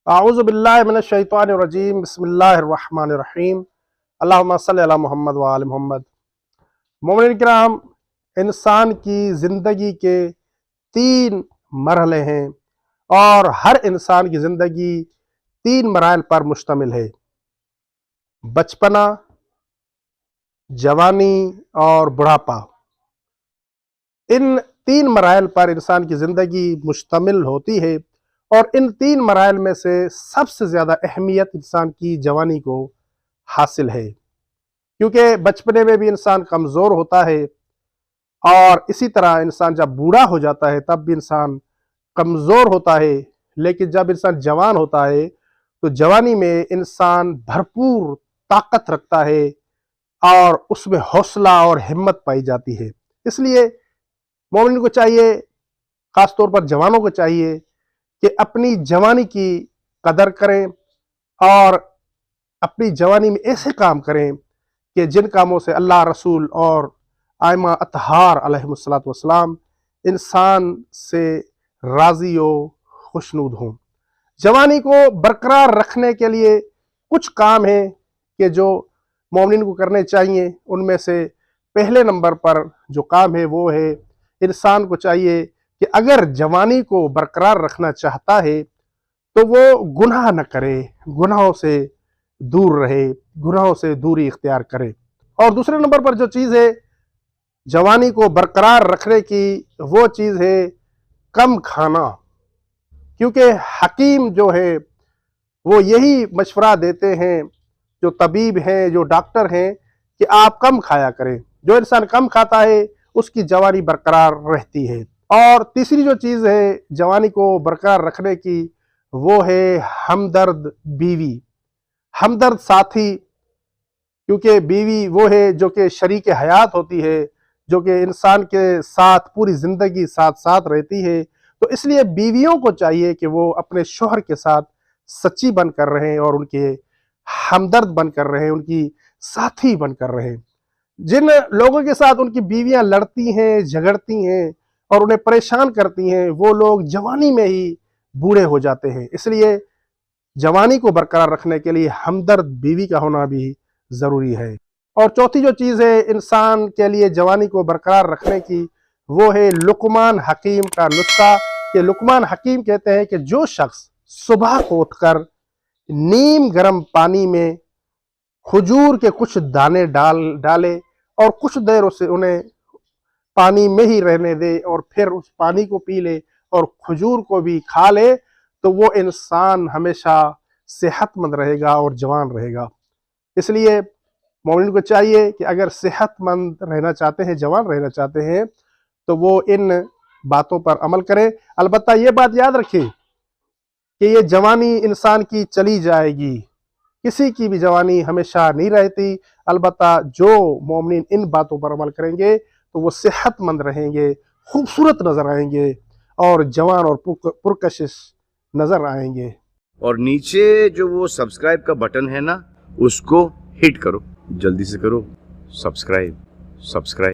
अऊज़ु बिल्लाहि मिनश शैतानिर रजीम बिस्मिल्लाहिर रहमानिर रहीम अल्लाहुम्मा सल्लि अला मुहम्मद व आलि मुहम्मद। मोमिन किराम, इंसान की ज़िंदगी के 3 मरहले हैं और हर इंसान की ज़िंदगी 3 मराइल पर मुश्तमिल है: बचपना, जवानी और बुढ़ापा। इन 3 मराइल पर इंसान की ज़िंदगी मुश्तमिल होती है और इन 3 मराइल में से सबसे ज़्यादा अहमियत इंसान की जवानी को हासिल है, क्योंकि बचपने में भी इंसान कमज़ोर होता है और इसी तरह इंसान जब बूढ़ा हो जाता है तब भी इंसान कमज़ोर होता है। लेकिन जब इंसान जवान होता है तो जवानी में इंसान भरपूर ताकत रखता है और उसमें हौसला और हिम्मत पाई जाती है। इसलिए मोमिन को चाहिए, ख़ास तौर पर जवानों को चाहिए कि अपनी जवानी की कदर करें और अपनी जवानी में ऐसे काम करें कि जिन कामों से अल्लाह, रसूल और आइमा अतहार अलैहिमुस्सलातु वस्सलाम इंसान से राज़ी व खुशनुद हों। जवानी को बरकरार रखने के लिए कुछ काम हैं कि जो मोमिन को करने चाहिए। उनमें से पहले नंबर पर जो काम है वो है, इंसान को चाहिए कि अगर जवानी को बरकरार रखना चाहता है तो वो गुनाह न करे, गुनाहों से दूर रहे, गुनाहों से दूरी इख्तियार करे। और दूसरे नंबर पर जो चीज़ है जवानी को बरकरार रखने की, वो चीज़ है कम खाना, क्योंकि हकीम जो है वो यही मशवरा देते हैं, जो तबीब हैं, जो डॉक्टर हैं, कि आप कम खाया करें। जो इंसान कम खाता है उसकी जवानी बरकरार रहती है। और तीसरी जो चीज़ है जवानी को बरकरार रखने की, वो है हमदर्द बीवी, हमदर्द साथी, क्योंकि बीवी वो है जो कि शरीक हयात होती है, जो कि इंसान के साथ पूरी ज़िंदगी साथ साथ रहती है। तो इसलिए बीवियों को चाहिए कि वो अपने शौहर के साथ सच्ची बनकर रहें और उनके हमदर्द बनकर रहें, उनकी साथी बनकर रहें। जिन लोगों के साथ उनकी बीवियां लड़ती हैं, झगड़ती हैं और उन्हें परेशान करती हैं, वो लोग जवानी में ही बूढ़े हो जाते हैं। इसलिए जवानी को बरकरार रखने के लिए हमदर्द बीवी का होना भी ज़रूरी है। और चौथी जो चीज़ है इंसान के लिए जवानी को बरकरार रखने की, वो है लुकमान हकीम का नुस्खा। कि लुकमान हकीम कहते हैं कि जो शख्स सुबह को उठकर नीम गर्म पानी में खजूर के कुछ दाने डाले और कुछ देर उसे उन्हें पानी में ही रहने दे और फिर उस पानी को पी ले और खजूर को भी खा ले, तो वो इंसान हमेशा सेहतमंद रहेगा और जवान रहेगा। इसलिए मोमिन को चाहिए कि अगर सेहतमंद रहना चाहते हैं, जवान रहना चाहते हैं, तो वो इन बातों पर अमल करें। अलबत्ता ये बात याद रखें कि ये जवानी इंसान की चली जाएगी, किसी की भी जवानी हमेशा नहीं रहती। अलबत्ता जो मोमिन इन बातों पर अमल करेंगे तो वो सेहतमंद रहेंगे, खूबसूरत नज़र आएंगे और जवान और पुरकशिश नज़र आएंगे। और नीचे जो वो सब्सक्राइब का बटन है ना, उसको हिट करो, जल्दी से करो सब्सक्राइब।